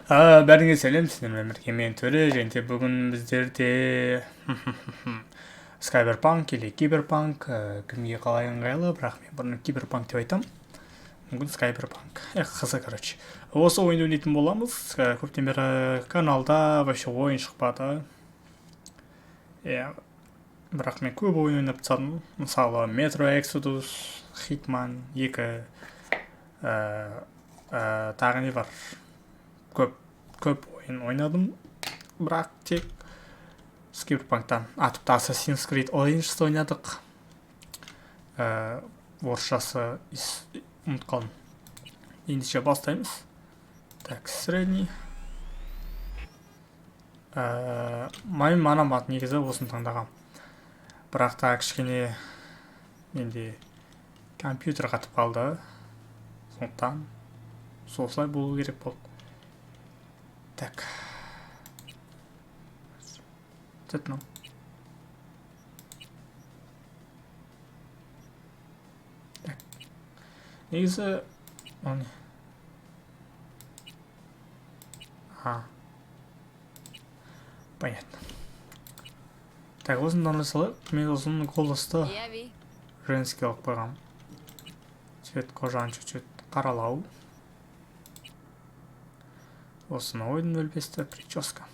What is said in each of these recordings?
Бәріңе сәлем, сіздермен бірге мен Төре, және де бүгін біздерде Скайберпанк или Киберпанк, кімге қалай ыңғайлы, бірақ мен бұрын Киберпанк деп айтам. Мүмкін Скайберпанк. Қызық, короче. Осы ойынды ойнайтын боламыз. Көптен бері каналда вообще ойын шықпады. Бірақ мен көп ойын ойнап тастадым. Мысалы, Metro Exodus, Hitman 2, тағы не бар? Көп ойын ойнадым, бірақ тек Скиберпанктан. Тіпті Assassin's Creed Orange'ды ойнадық. Орысшасы ұмытып қалдым. Ендеше бастаймыз. Так, средний. Мана негізі осыны таңдағам. Бірақ та кішкене менде компьютер қатып қалды. Сондықтан солай болу керек болды. Так. Тетно. Так. Негізі оны. Понятно. Так, осыны орнай салайық. Мен осыны голосты женский алып қойғам. Цвет кожаны чуть-чуть қаралау. Осыны ойдың өлбесті прическа.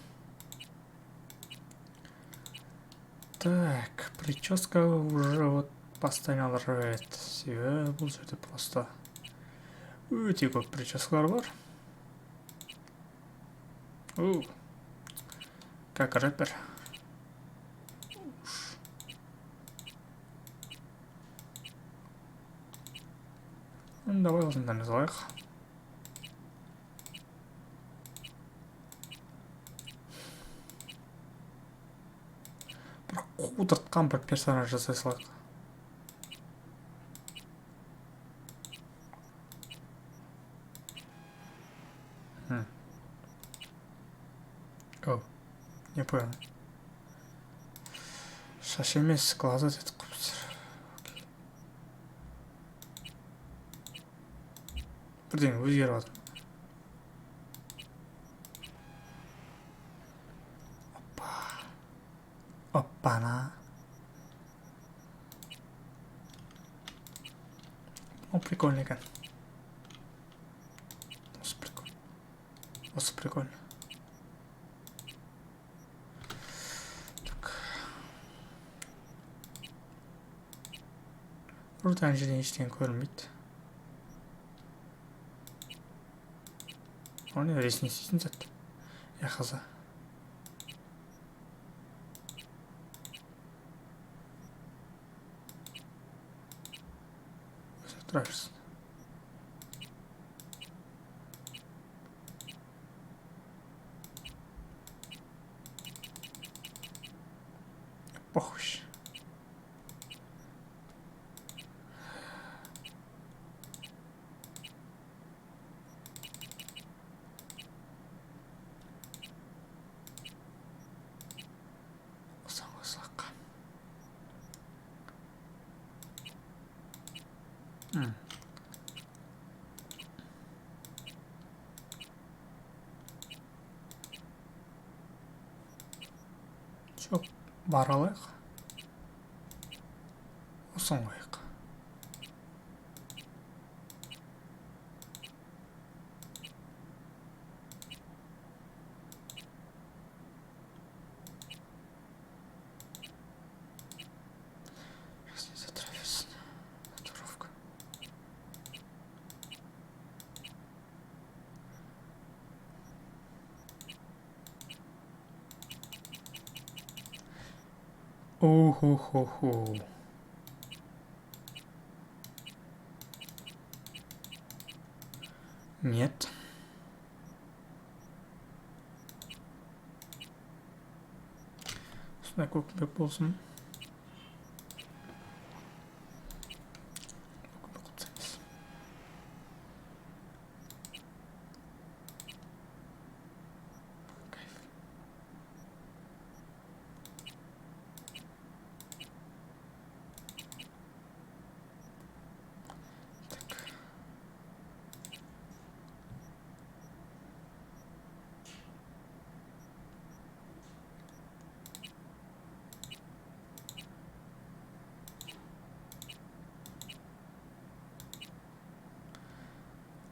Так, прическа уже вот постоянно рвет. Себебі бұл жерде просто өте көп прическалар бар. Как рэпер. Давай осындан жазалайық. Бірақ қудыртқан бір персонаж жасай салайық. Не понял. Шаш емес, глаза дедік қойыпсыр. Бірден өзгеріп жатыр. Оппана. Прикольный екен. Осы прикольный. Buradan жерден ештеңе көрінбейді. Оны реснесін зат. Қызы. Өзі тұра берсін. Похуй. Çok баралайық. Осын қойық. О-хо-хо-хо. Нет. Сюда көкпек болсын.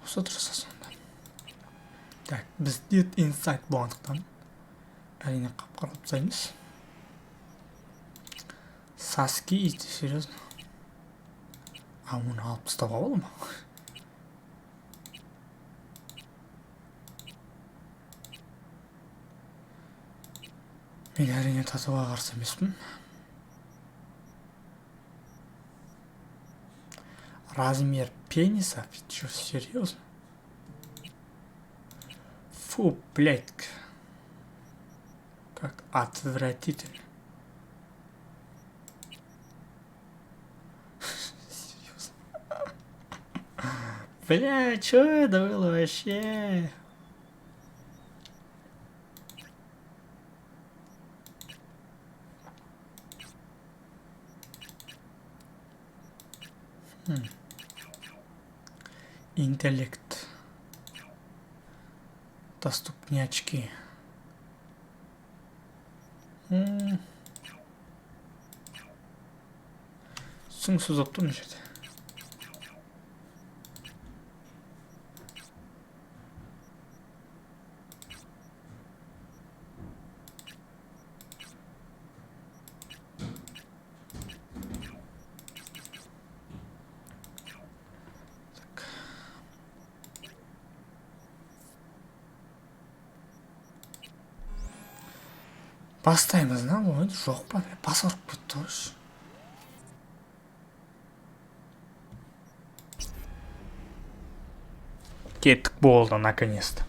болса тұрса сонда. Так, біз Dead Inside болғандықтан әрине қап-қара қылып тастаймыз. Саски, серьезно? А оны алып тастауға бола ма? Мен әрине татуға қарсы емеспін. Размер пениса? Что, серьезно? Фу, блядь. Как отвратительно. Серьезно. Бля, что это было вообще? Интеллект. Доступные очки. Сыңсыз опту мына жерде. Бастаймыз, на, ойын жоқ па? Бас ұрып кетті ғой. Кеттік, болды, наконец-то.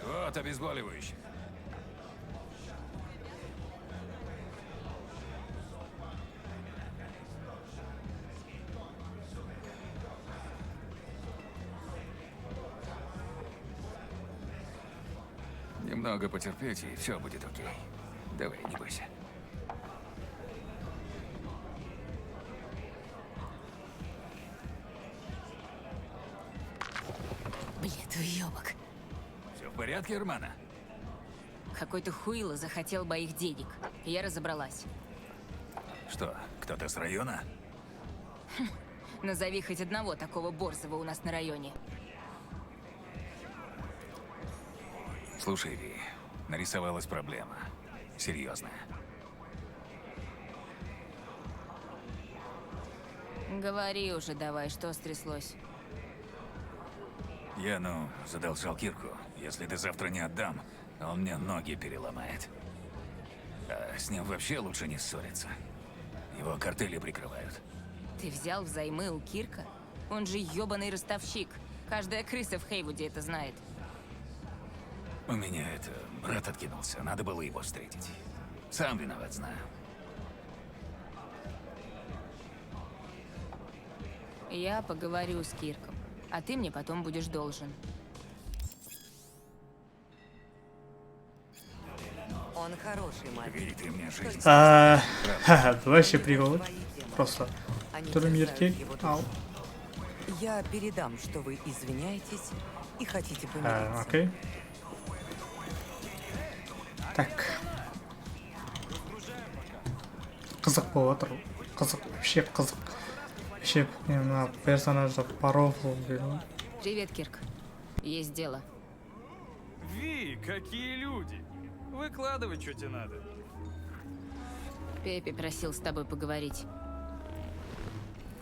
Вот обезболивающее. Немного потерпеть, и все будет окей. Давай, не бойся. Блин, уёбок. Все в порядке, Романа? Какой-то хуйло захотел моих денег. Я разобралась. Что, кто-то с района? Назови хоть одного такого борзого у нас на районе. Слушай, Ви, нарисовалась проблема. Серьезная. Говори уже давай, что стряслось. Я, задолжал Кирку. Если ты завтра не отдам, он мне ноги переломает. А с ним вообще лучше не ссориться. Его картели прикрывают. Ты взял взаймы у Кирка? Он же ёбаный ростовщик. Каждая крыса в Хейвуде это знает. У меня брат откинулся, надо было его встретить. Сам виноват, знаю. Я поговорю с Кирком, а ты мне потом будешь должен. Он хороший мальчик. Ви, ты мне жизнь. Это вообще прикол. Просто. Они Турнирки. терзают его душу. Ау. Я передам, что вы извиняетесь и хотите помириться. Окей. Так. Қызық болып жатыр. Қызық, вообще қызық. Вообще, мына персонажды порофл дейді. Привет, Кирк. Есть дело. Ви, какие люди! Выкладывай, что тебе надо. Пеппи просил с тобой поговорить.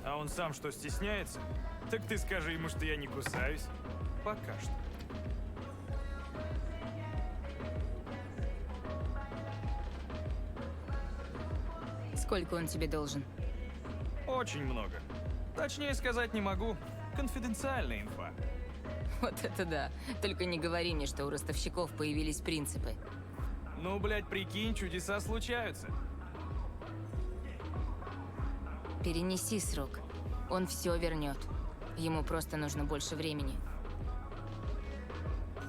А он сам что, стесняется? Так ты скажи ему, что я не кусаюсь. Пока что. Сколько он тебе должен? Очень много. Точнее сказать не могу. Конфиденциальная инфа. Вот это да. Только не говори мне, что у ростовщиков появились принципы. Ну, блядь, прикинь, чудеса случаются. Перенеси срок. Он все вернет. Ему просто нужно больше времени.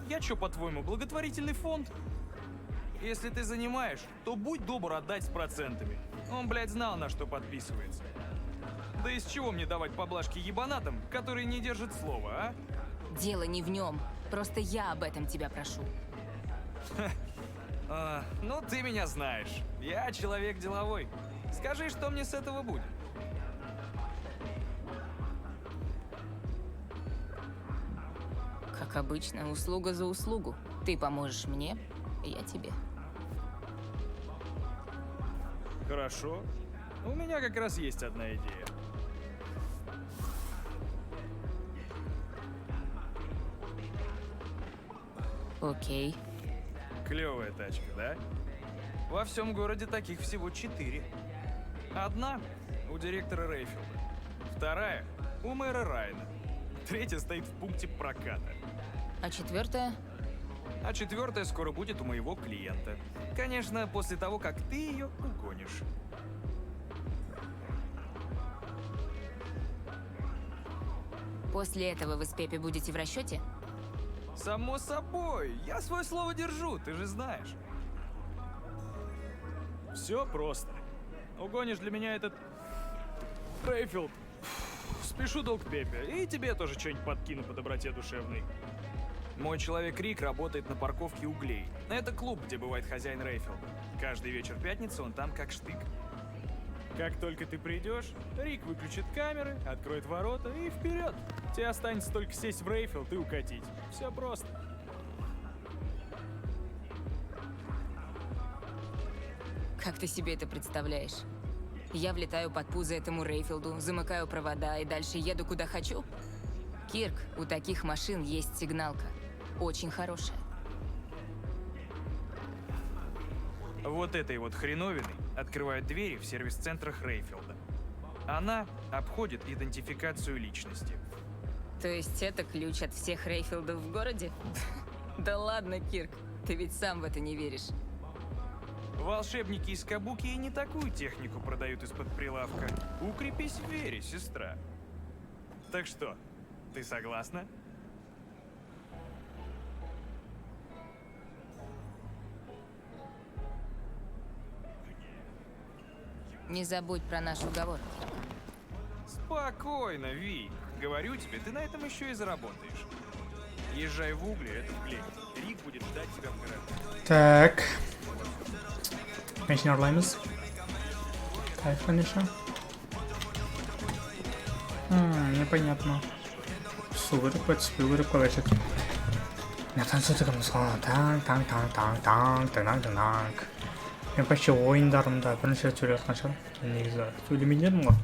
Я чё, по-твоему, благотворительный фонд? Если ты занимаешь, то будь добр отдать с процентами. Он, блядь, знал, на что подписывается. Да из чего мне давать поблажки ебанатам, которые не держат слова, а? Дело не в нем. Просто я об этом тебя прошу. Ну, ты меня знаешь. Я человек деловой. Скажи, что мне с этого будет? Как обычно, услуга за услугу. Ты поможешь мне, я тебе. Хорошо. У меня как раз есть одна идея. Окей. Клевая тачка, да? Во всем городе таких всего 4. Одна у директора Рейфилда. Вторая у мэра Райана. Третья стоит в пункте проката. А четвертое? А четвертая скоро будет у моего клиента. Конечно, после того, как ты ее угонишь. После этого вы с Пеппи будете в расчете? Само собой, я свое слово держу, ты же знаешь. Все просто. Угонишь для меня этот Рейфилд. Спешу долг Пеппи, и тебе тоже что-нибудь подкину по доброте душевной. Мой человек Рик работает на парковке углей. Это клуб, где бывает хозяин Рейфилда. Каждый вечер пятницы он там как штык. Как только ты придешь, Рик выключит камеры, откроет ворота и вперед. Тебе останется только сесть в Рейфилд и укатить. Все просто. Как ты себе это представляешь? Я влетаю под пузо этому Рейфилду, замыкаю провода и дальше еду куда хочу? Кирк, у таких машин есть сигналка. Очень хорошая. Вот этой вот хреновиной открывают двери в сервис-центрах Рейфилда. Она обходит идентификацию личности. То есть это ключ от всех Рейфилдов в городе? Да ладно, Кирк, ты ведь сам в это не веришь. Волшебники из Кабуки и не такую технику продают из-под прилавка. Укрепись в вере, сестра. Так что, ты согласна? Не забудь про наш уговор. Спокойно, Ви. Говорю тебе, ты на этом еще и заработаешь. Езжай в угли, это в клей. Рик будет ждать тебя в гараже. Так. Machine Orlimus. Кайф, конечно. Непонятно. Суырып калачык. Танк. Мен почти ойындарымда бірінші рет сөйлеп жатқан шығармын. Негізі сөйлемейтін едім ғой.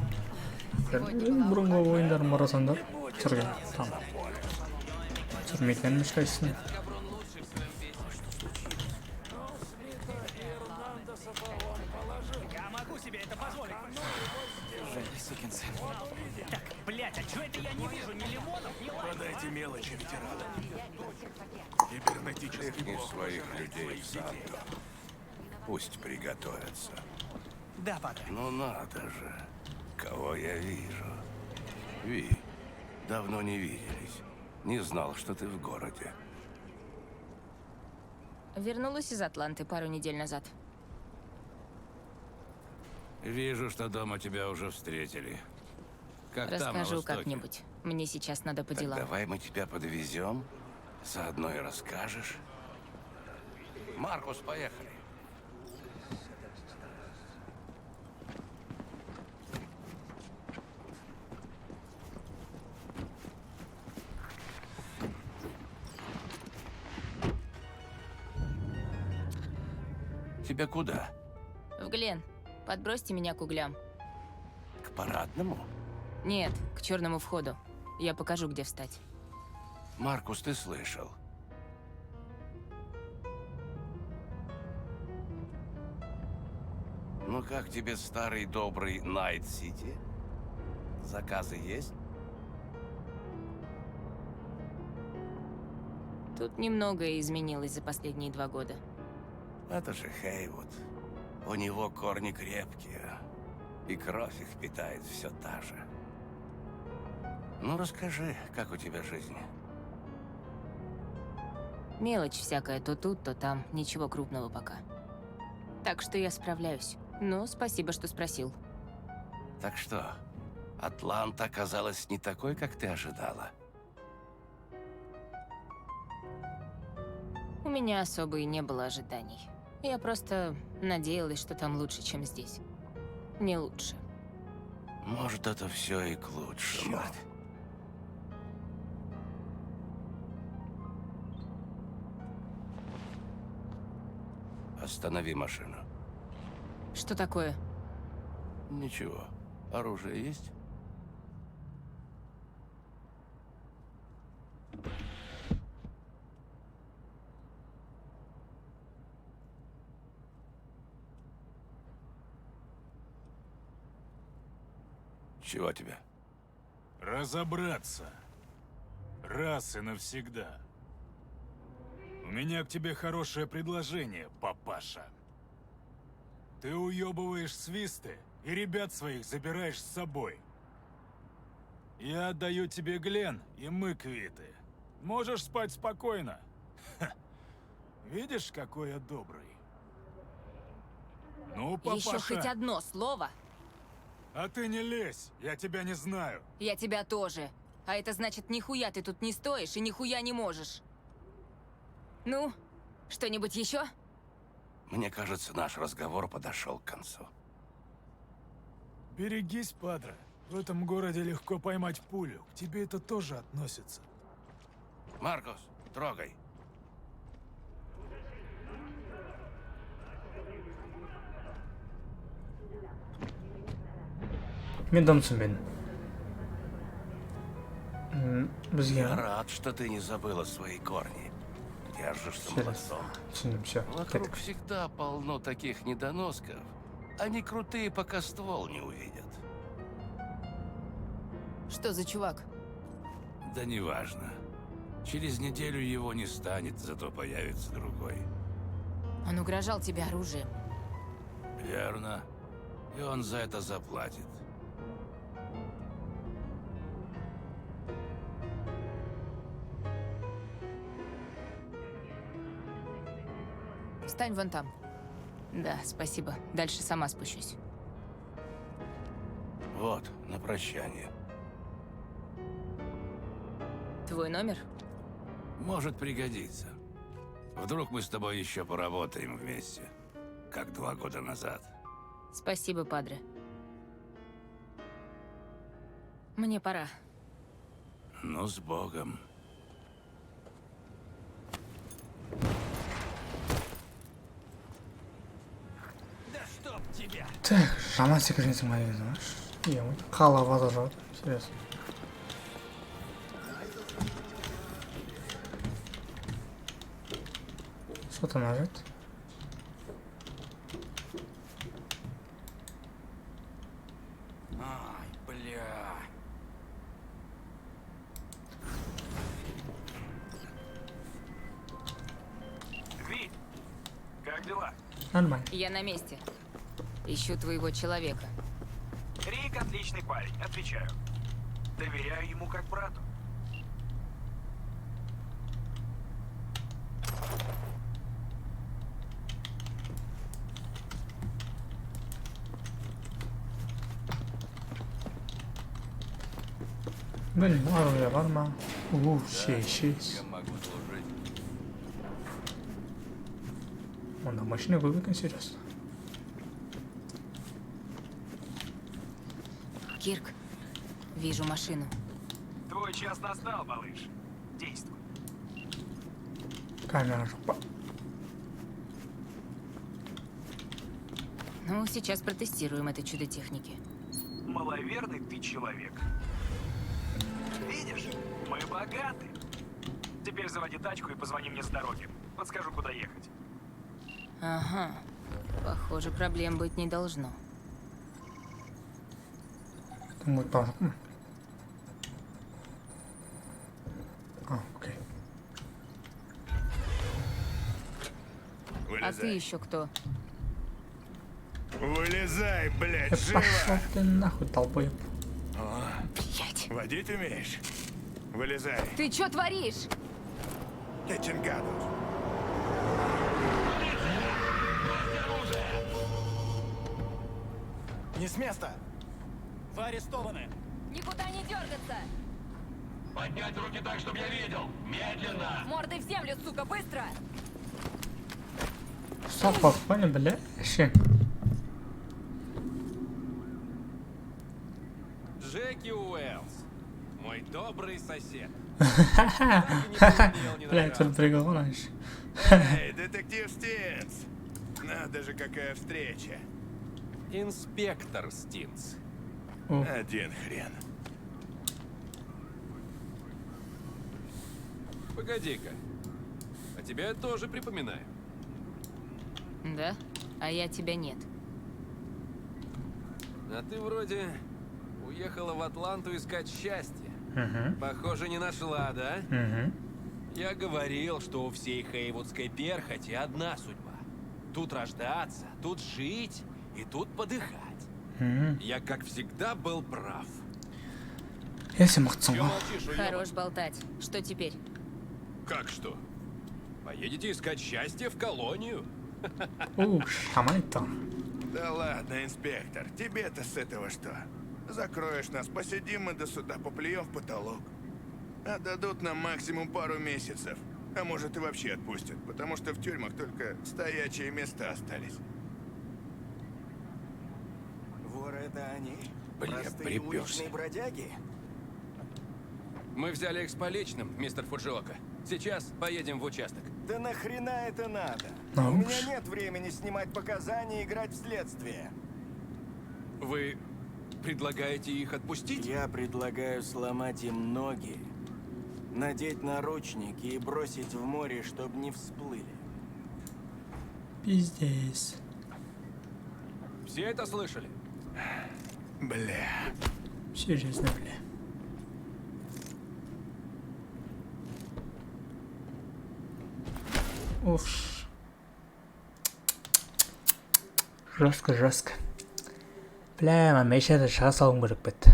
Бұрынғы ойындарым қарасаңдар түсірген. Түсірмейтін едім ешқайсысын. Я могу себе это позволить. Держи, сукин сын. Так, блядь, а чё это я не вижу ни лимонов, ни лайм? Подайте мелочи ветеранам. Кибернетический Тряхни блок своих ожидает людей своих в детей. Санто. Пусть приготовятся. Да, падре. Ну надо же, кого я вижу. Ви, давно не виделись. Не знал, что ты в городе. Вернулась из Атланты пару недель назад. Вижу, что дома тебя уже встретили. Как там, на Расскажу Востоке? как-нибудь. Мне сейчас надо по Так делам. давай мы тебя подвезем, заодно и расскажешь. Маркус, поехали. Тебя куда? В Глен. Подбросьте меня к углям. К парадному? Нет, к черному входу. Я покажу, где встать. Маркус, ты слышал? Ну как тебе старый добрый Найт-Сити? Заказы есть? Тут немногое изменилось за последние 2 года. Это же Хейвуд. У него корни крепкие, и кровь их питает все та же. Ну расскажи, как у тебя жизнь? Мелочь всякая, то тут, то там. Ничего крупного пока. Так что я справляюсь. Но спасибо, что спросил. Так что, Атланта оказалась не такой, как ты ожидала? У меня особо и не было ожиданий. Я просто надеялась, что там лучше, чем здесь. Не лучше. Может, это все и к лучшему. Чёрт. Останови машину. Что такое? Ничего. Оружие есть? Чего тебе? Разобраться. Раз и навсегда. У меня к тебе хорошее предложение, папаша. Ты уебываешь свисты и ребят своих забираешь с собой. Я отдаю тебе Глен, и мы квиты. Можешь спать спокойно. Ха. Видишь, какой я добрый? Ну, папаша. Еще хоть одно слово, А ты не лезь, я тебя не знаю. я тебя тоже. А это значит, нихуя ты тут не стоишь и нихуя не можешь. Ну, что-нибудь еще? Мне кажется, наш разговор подошел к концу. Берегись, падре. В этом городе легко поймать пулю. К тебе это тоже относится. Маркус, трогай. Мен дамсың мен. Бізге Я рад, что ты не забыла свои корни. Держишься молодцом. түсіндім, все. Вокруг всегда полно таких недоносков. Они крутые, пока ствол не увидят. Что за чувак? Да неважно. Через неделю его не станет, зато появится другой. Он угрожал тебе оружием. Верно. И он за это заплатит. Встань вон там. Да, спасибо. Дальше сама спущусь. Вот, на прощание. Твой номер? Может пригодиться. Вдруг мы с тобой еще поработаем вместе, как 2 года назад. Спасибо, падре. Мне пора. Ну, с Богом. Так, жаман секретный моей, знаешь. Халава зажат. Интересно. Что там нажать? Ай, бля. Ви, как дела? Нормально. Я на месте. Ищу твоего человека. Рик отличный парень, отвечаю. Доверяю ему как брату. Блин, оружие var mı? Şey. Я могу служить. Onda машина выбык, интересно. Кирк, вижу машину. Твой час настал, малыш. Действуй. Камера жопа. Ну, сейчас протестируем это чудо техники. Маловерный ты человек. Видишь, мы богаты. Теперь заводи тачку и позвони мне с дороги. Подскажу, куда ехать. Ага. Похоже, проблем быть не должно. Думаю, тоже. А, окей. А ты еще кто? Вылезай, блядь, Да живо! пошел ты нахуй, долбоеб. Блять. Водить умеешь? Вылезай, Ты что творишь? Кетченгадус. Не с места! Вы арестованы! Никуда не дергаться! Поднять руки так, чтобы я видел! Медленно! Мордой в землю, сука, быстро! Что попали, бля? Вообще. Джеки Уэллс, мой добрый сосед. Бля, это прикол раньше. Эй, детектив Стинс! Надо же, какая встреча. Инспектор Стинс. Один хрен. Погоди-ка. А тебя я тоже припоминаю. Да? А я тебя нет. А ты вроде уехала в Атланту искать счастье. Угу. Похоже, не нашла, да? Угу. Я говорил, что у всей хейвудской перхоти одна судьба. Тут рождаться, тут жить и тут подыхать. Я, как всегда, был прав. Я себе махцом. Чё молчишь, уёбок? Хорош болтать. Что теперь? Как что? Поедете искать счастье в колонию? Шамайто. Да ладно, инспектор, тебе-то с этого что? Закроешь нас, посидим мы до суда, поплюем в потолок. А дадут нам максимум пару месяцев. А может и вообще отпустят, потому что в тюрьмах только стоячие места остались. Воры это они? Бля, Простые припёрся. уличные бродяги? Мы взяли их с поличным, мистер Фуджиока. Сейчас поедем в участок. Да нахрена это надо? Ну У меня уж. нет времени снимать показания и играть в следствие. Вы предлагаете их отпустить? Я предлагаю сломать им ноги, надеть наручники и бросить в море, чтобы не всплыли. Пиздец. Все это слышали? Бля. Серьезно, бля. Уф. Жестко. Бля, мен мешеде шыға салуым керек бет.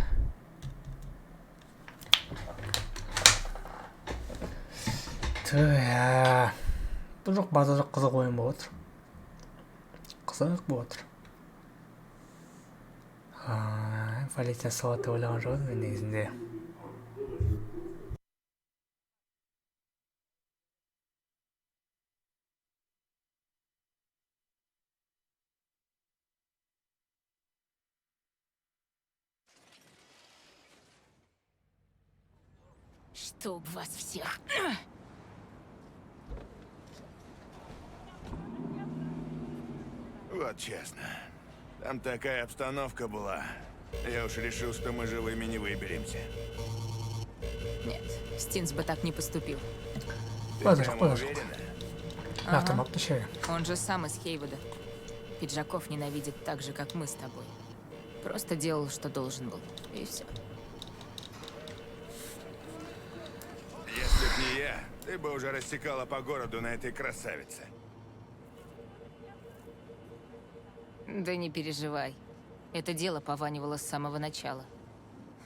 Тя. Бұл жоқ, база жоқ, қызық ойын болып отыр. Қызық болып отыр. Полиция сауатты ойлаған жоқ едім мен негізінде. Чтоб вас всех. Вот честно. Там такая обстановка была. Я уж решил, что мы живыми не выберемся. Нет, Стинс бы так не поступил. Ты Ладно, прямо ладно. уверена? Автомат еще. Он же сам из Хейвуда. Пиджаков ненавидит так же, как мы с тобой. Просто делал, что должен был. И все. Если б не я, ты бы уже рассекала по городу на этой красавице. Да не переживай. Это дело пованивало с самого начала.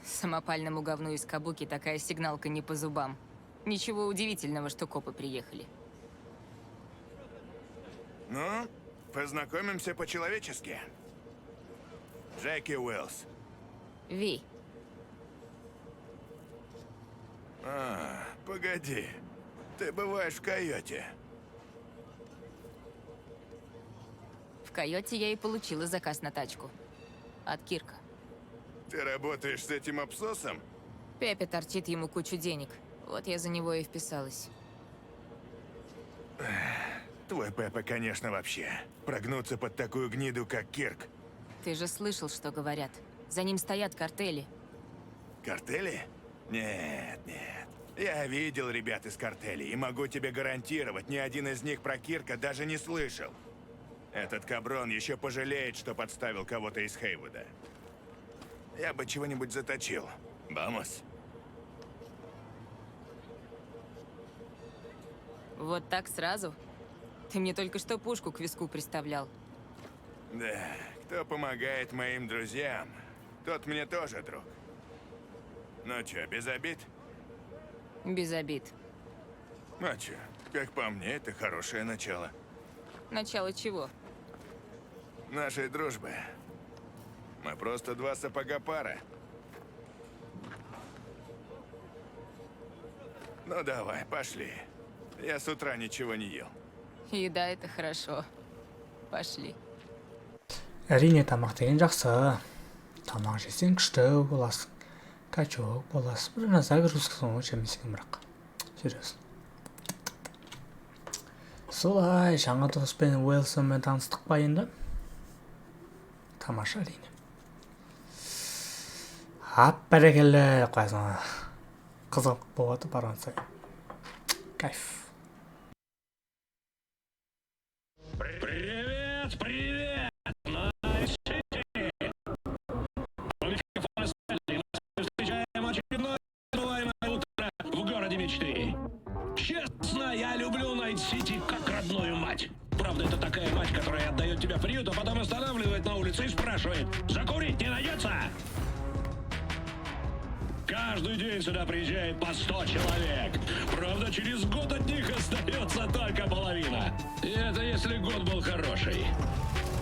Самопальному говну из Кабуки такая сигналка не по зубам. Ничего удивительного, что копы приехали. Ну, познакомимся по-человечески. Джеки Уэллс. Ви, Погоди. Ты бываешь в Койоте. в Койоте я и получила заказ на тачку. От Кирка. Ты работаешь с этим абсосом? Пепе торчит ему кучу денег. Вот я за него и вписалась. Твой Пеппа, конечно, вообще. Прогнуться под такую гниду, как Кирк. Ты же слышал, что говорят. За ним стоят картели. Картели? Нет, нет. Я видел ребят из картелей, и могу тебе гарантировать, ни один из них про Кирка даже не слышал. Этот каброн еще пожалеет, что подставил кого-то из Хейвуда. Я бы чего-нибудь заточил. Вамос. Вот так сразу? Ты мне только что пушку к виску приставлял. Да, кто помогает моим друзьям, тот мне тоже друг. Ну чё, без обид? Без обид. А чё, как по мне, это хорошее начало. Начало чего? Нашей дружбы. Мы просто два сапога пара. Ну давай, пошли. Я с утра ничего не ел. Еда — это хорошо. Пошли. Әрине тамақ деген жақсы. Тамақ жесең күшті боласың. Качок боласың. Бір загрузкасын жемесең бірақ. Серьезно. Солай, жаңа доспен Уэлсонмен таныстық па енді? Тамаша әрине. Бәрекелді қойсаң. Қызық болады барған сайын. Кайф. Привет, привет! Найс-Сити! У микрофона Стэнли. Мы встречаем очередное незабываемое утро в городе мечты. Честно, я люблю Найт-Сити как родную мать. Правда, это такая мать, которая отдает тебя в приют, а потом останавливает на улице и спрашивает: закурить не найдется? Каждый день сюда приезжает по 100 человек. Правда, через год от них остается только половина. И это если год был хороший.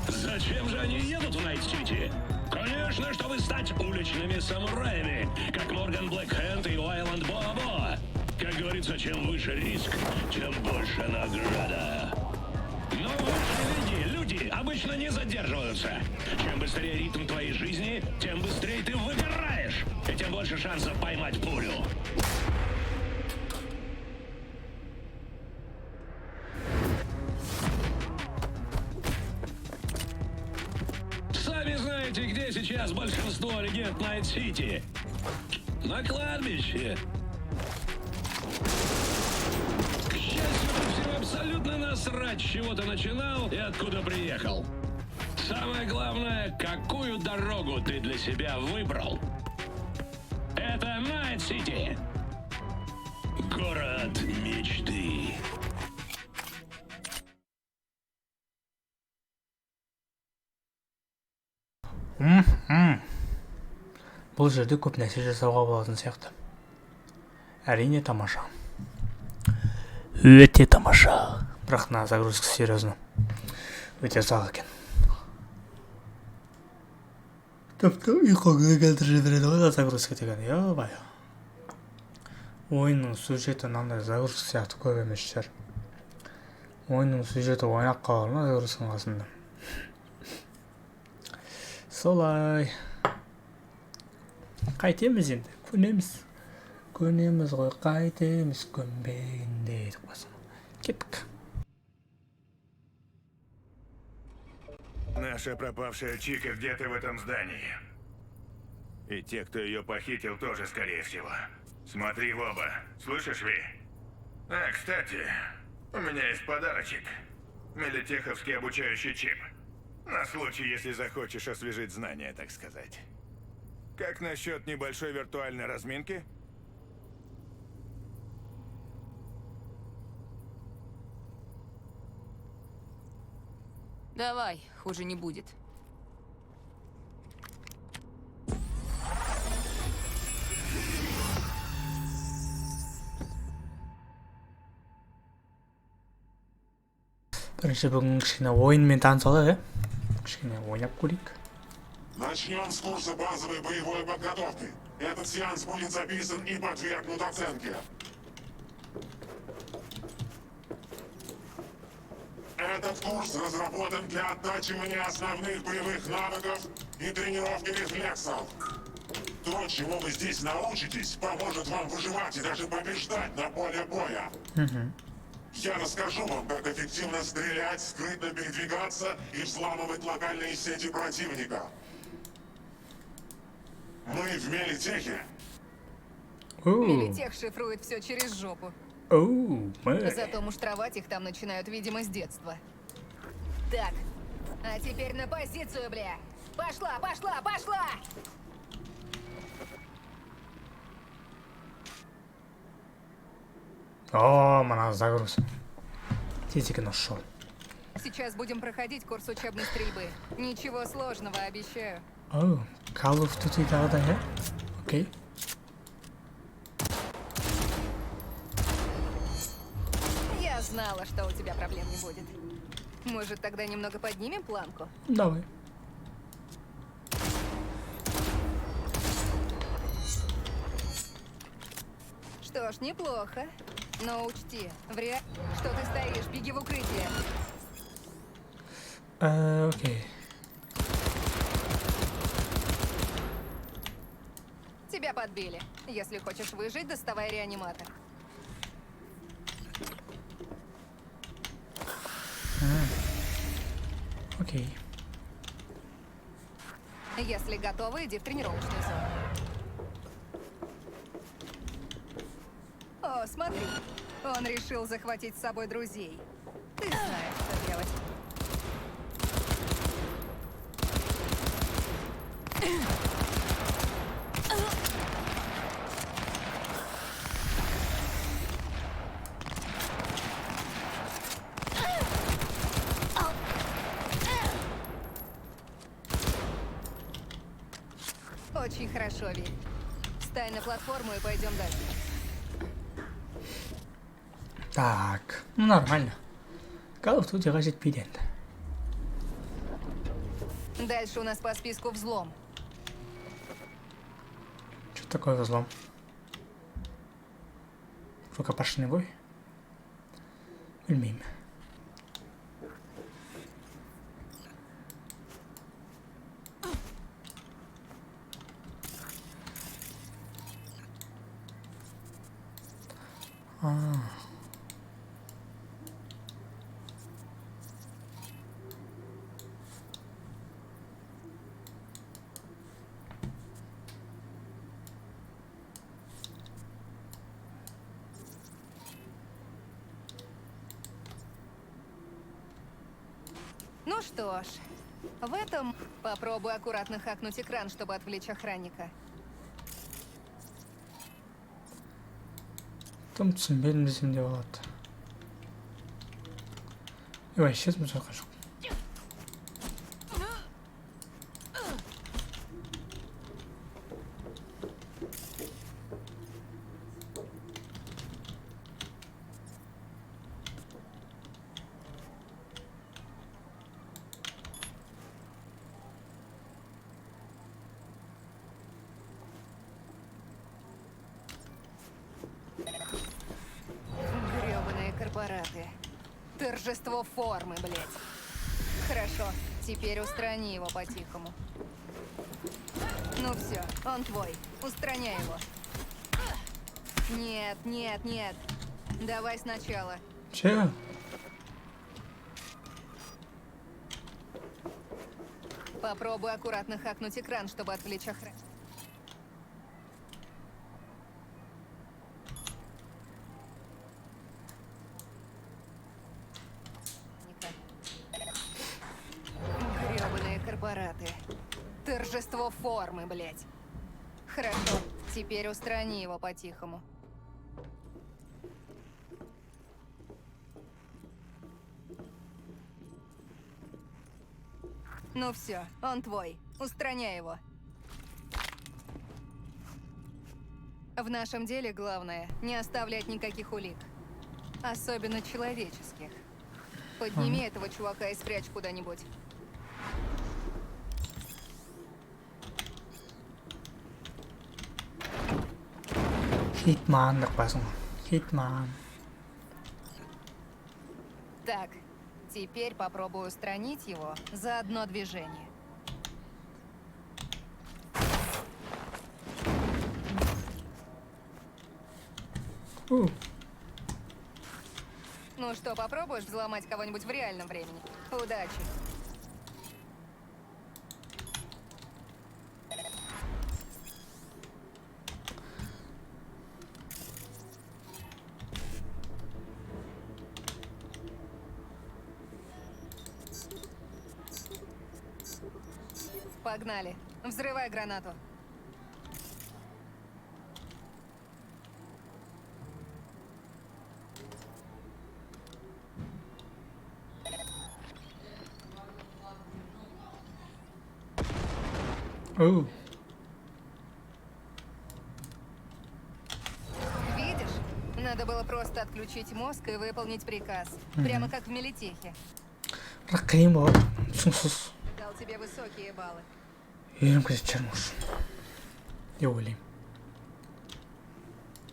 Зачем же они едут в Найт-Сити? Конечно, чтобы стать уличными самураями, как Морган Блэкхенд и Уайланд Боа-Боа. Как говорится, чем выше риск, тем больше награда. Но в этой лиге люди обычно не задерживаются. Чем быстрее ритм твоей жизни, тем быстрее ты выгораешь. И тем больше шансов поймать пулю. Сами знаете, где сейчас большинство легенд Найт-Сити? На кладбище. К счастью, всем абсолютно насрать, с чего ты начинал и откуда приехал. Самое главное, какую дорогу ты для себя выбрал. Это Найт-Сити. Город мечты. Бұл жерде көп нәрсе жасауға болатын сияқты. Әрине тамаша. Өте тамаша. Бірақ на загрузка серьезно. Өте ұзақ екен. Тіпті ұйқыңды келтіріп жібереді ғой загрузка деген. Ё-бай. Ойынның сюжеті мынандай загрузка сияқты көп емес шығар. Ойынның сюжеті ойнап қалар ма загрузканың қасында. Солай. Қайтеміз енді, көнеміз. Күніміз ғой қайтеміз көнбегенде деп қойсын. Кеттік. Наша пропавшая Чика где-то в этом здании. И те, кто ее похитил, тоже, скорее всего. Смотри в оба. Слышишь, Ви? А, кстати, у меня есть подарочек. Мелитеховский обучающий чип. На случай, если захочешь освежить знания, так сказать. Как насчет небольшой виртуальной разминки? Давай, хуже не будет. Бірінші бүгін кішкене ойынмен танысалар, кішкене ойнап көрейік. Начнем с курса базовой боевой подготовки. Этот сеанс будет записан и подвергнут оценке. Этот курс разработан для оттачивания основных боевых навыков и тренировки рефлексов. То, чему вы здесь научитесь, поможет вам выживать и даже побеждать на поле боя. Я расскажу вам, как эффективно стрелять, скрытно передвигаться и взламывать локальные сети противника. Мы в Мелитехе. Мелитех шифрует все через жопу. Зато муштровать их там начинают, видимо, с детства. Так, а теперь на позицию, бля. Пошла, пошла, пошла! О, мана загруз. Титик нашел. Сейчас будем проходить курс учебной стрельбы. Ничего сложного, обещаю. О, Call of Duty да, окей. Я знала, что у тебя проблем не будет. Может, тогда немного поднимем планку? Давай. Что ж, неплохо. Но учти, что ты стоишь, беги в укрытие. Окей. Тебя подбили. Если хочешь выжить, доставай реаниматор. Окей. Если готовы, иди в тренировочную зону. О, смотри. Он решил захватить с собой друзей. Ты знаешь, что делать. Очень хорошо, Ви. Встань на платформу и пойдем дальше. Так, ну нормально. Call of Duty жетпейді енді. Дальше у нас по списку взлом. Что такое взлом? Рукопашный бой? Білмеймін. Ну что ж, в этом попробуй аккуратно хакнуть экран, чтобы отвлечь охранника. Там түсінбедім десем де болады. Вообще смысл жоқ. Грёбаные корпораты. Торжество формы, блядь. Хорошо, теперь устрани его по-тихому. Ну все, он твой. Устраняй его. Нет, нет, нет. Давай сначала. Че? Попробуй аккуратно хакнуть экран, чтобы отвлечь охрану. Грёбаные корпораты. Торжество формы, блядь. Хорошо, теперь устрани его по-тихому. Ну все, он твой. Устраняй его. В нашем деле главное не оставлять никаких улик. Особенно человеческих. Подними этого чувака и спрячь куда-нибудь. Hitman được bà xong. Hitman. Так, теперь попробую устранить его за одно движение. Ну что, попробуешь взломать кого-нибудь в реальном времени? Удачи. Погнали. Взрывай гранату. Видишь? Надо было просто отключить мозг и выполнить приказ. Прямо как в милитехе. Ракаим бол. Түсініксіз. Дал тебе высокие баллы. Үйреніп чермуш. Я ойлаймын.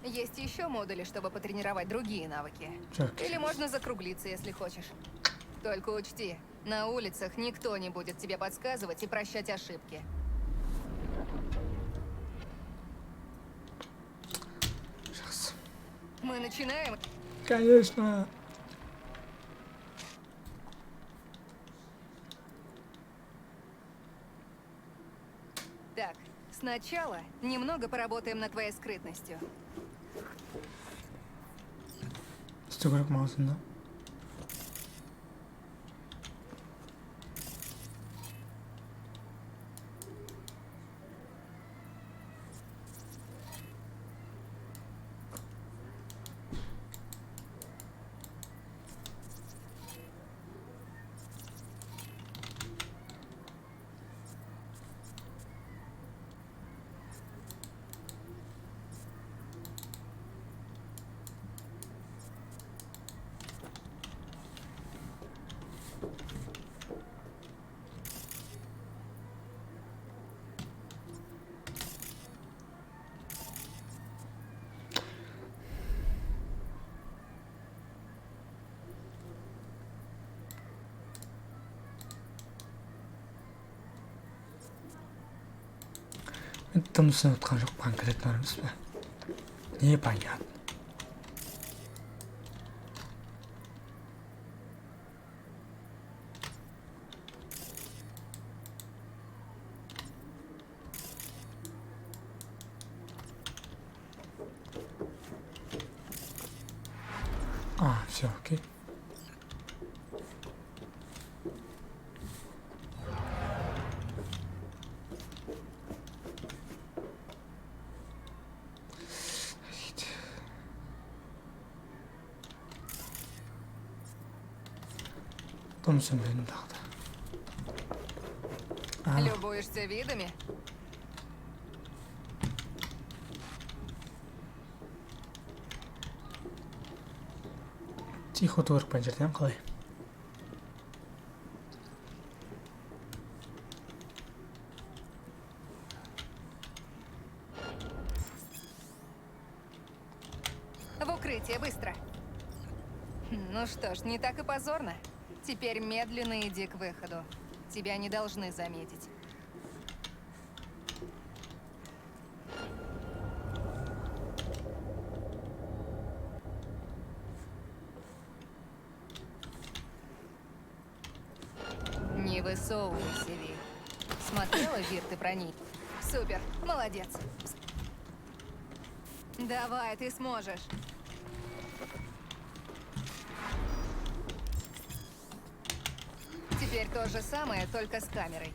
Есть еще модули, чтобы потренировать другие навыки. Так. Или можно закруглиться, если хочешь. Только учти, на улицах никто не будет тебе подсказывать и прощать ошибки. Сейчас. Мы начинаем? Конечно. Так, сначала немного поработаем над твоей скрытностью. істеу керек маған да. Там нүсін ұтқан жоқ конкретно емес пе? Непонятно. Все, окей. Там все блин, да. Любуешься видами? Тихо тур пенжерден қалай. В укрытие, быстро. Ну что ж, не так и позорно. Теперь медленно иди к выходу. Тебя не должны заметить. Высовывайся, Ви. Смотрела, Вир, ты про них? Супер, молодец. Давай, ты сможешь. Теперь то же самое, только с камерой.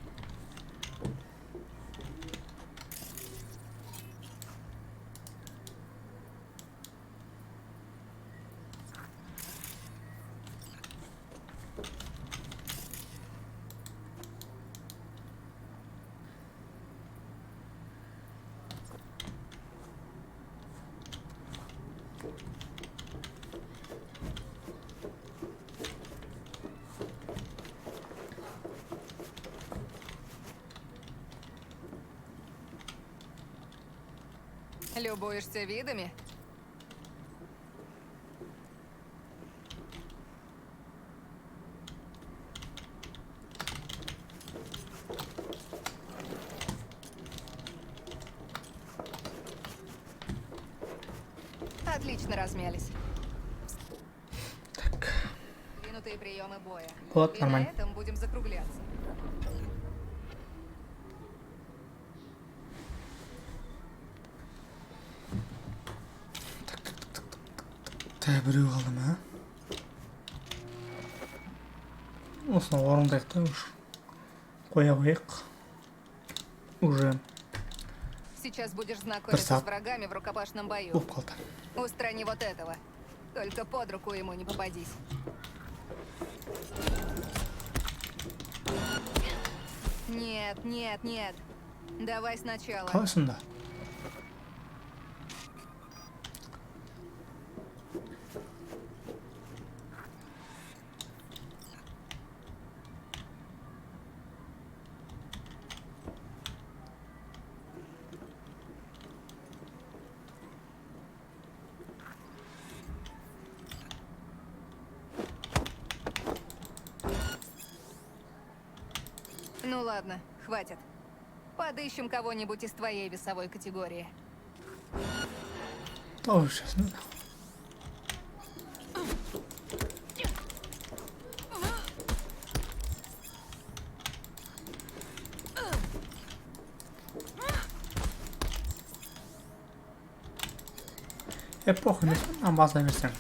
Любуешься видами? Отлично размялись. Так. Двинутые приемы боя. Вот, И нормально. на этом будем закругляться. Так, біреу қалды ма? Осыны орындайық та уж. Қоя қояйық. Уже Сейчас будешь знакомиться Красав. с врагами в рукопашном бою. болып қалды. Устрани вот этого. Только под руку ему не попадись. Нет, нет, нет. Давай сначала. Қалай сонда? Ну ладно, хватит. Подыщем кого-нибудь из твоей весовой категории. Тоже сейчас, ну. Похуй, нам база версия.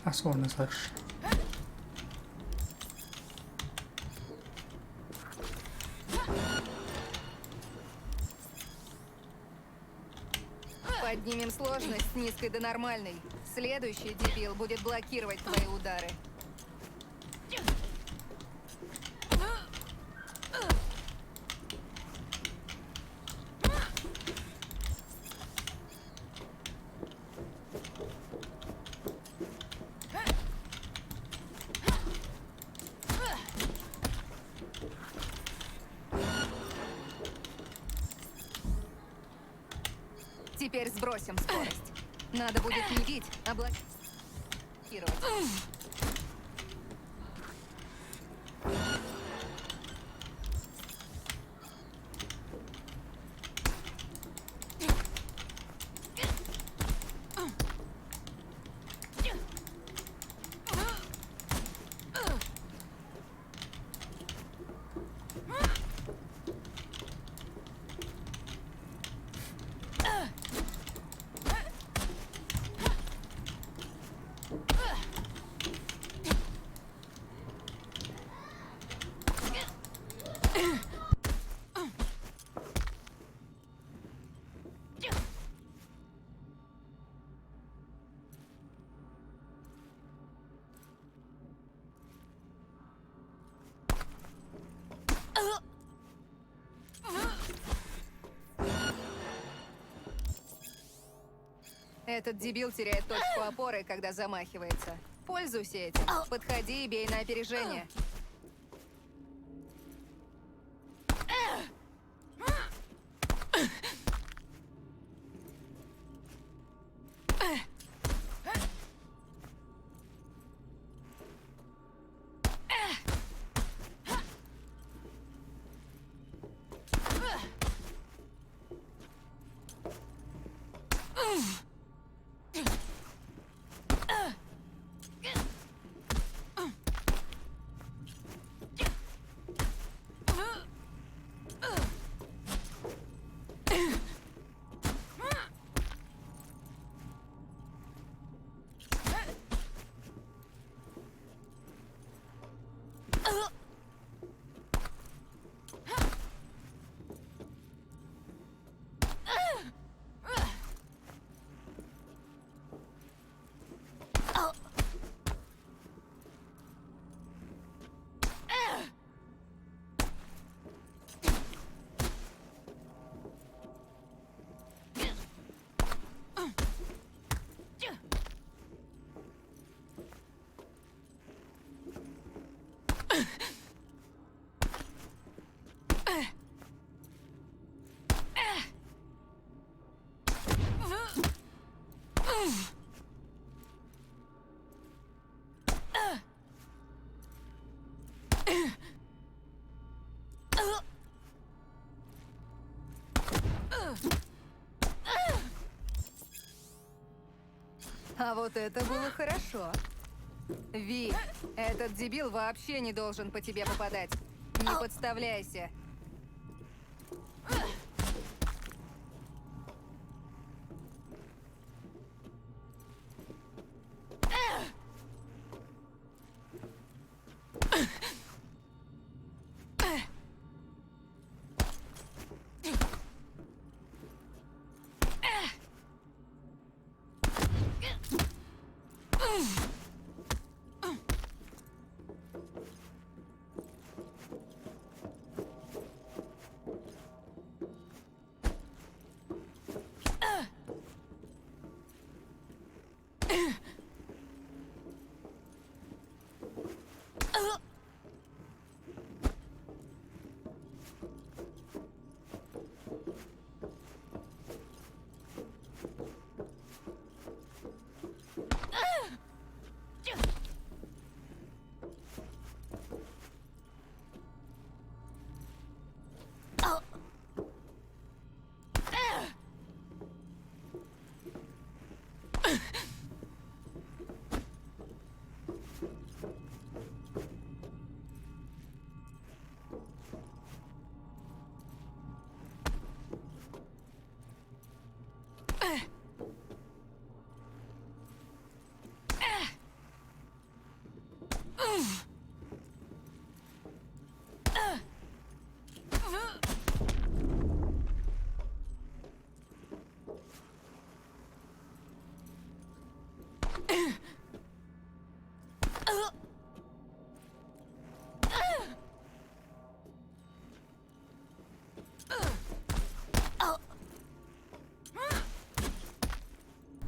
Особенно слышишь. Поднимем сложность с низкой до нормальной. Следующий дебил будет блокировать твои удары. Теперь сбросим скорость. Надо будет не бить, а блокировать. Этот дебил теряет точку опоры, когда замахивается. Пользуйся этим. Подходи и бей на опережение. А вот это было хорошо. Ви, этот дебил вообще не должен по тебе попадать. Не подставляйся.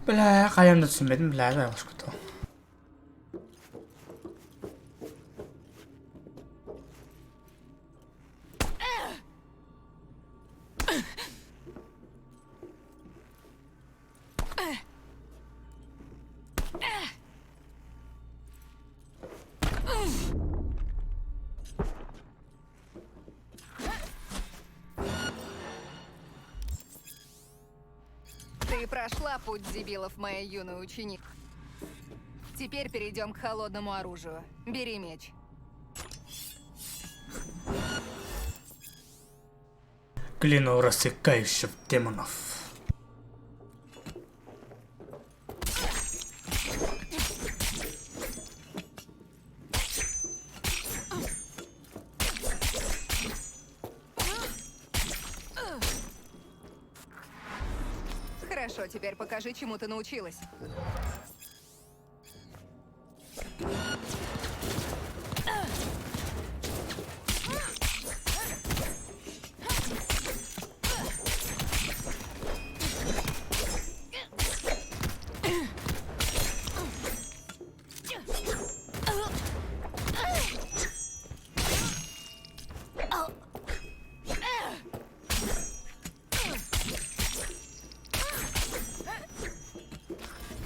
Бля, қайымды түсінбедім, бля, байғыш күтті. Ты прошла путь дебилов, моя юная ученица. Теперь перейдем к холодному оружию. Бери меч. Клинок рассекающих демонов. Хорошо, теперь покажи, чему ты научилась.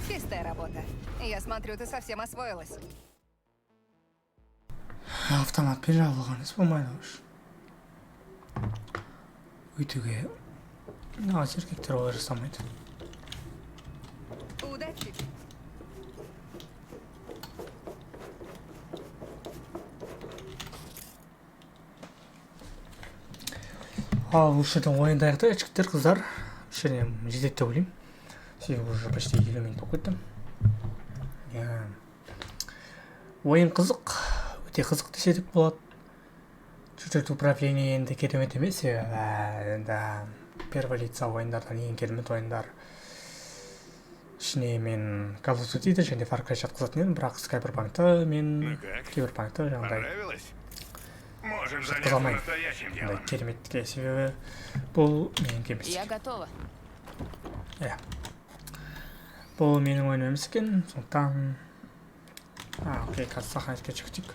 Чистая работа. Я смотрю, ты совсем освоилась. Автомат пижалығаныз болмайды ғой. Өйтуге нағыз еркектер олай жасамайды. Удачи. Ал осы жерден ойындайық та, жігіттер, қыздар. Осы жерден жетеді деп ойлаймын. Себебі уже почти 20 минут болып кетті. Ойын қызық, өте қызық десек болады. Чуть-чуть управление енді керемет емес. Енді первый лица ойындардан ең керемет ойындар. Ішіне мен Call of Duty'ді және Far Cry жатқызатын едім, бірақ Cyberpunk'ты мен Cyberpunk'ты жаңағыдай жатқызамаймын. Кереметке себебі бұл менің кемес. Я готова. Бұл менің ойыным емес екен, сондықтан... Окей, қазір саханетке жүктік.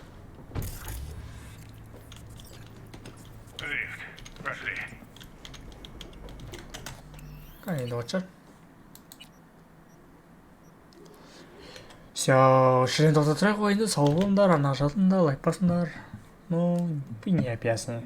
енді отшар. Все, шырен тоқтатырақ ойынды, сау болыңдар, ана жатыңдар, лайк басыңдар. Ну, и не обязаны.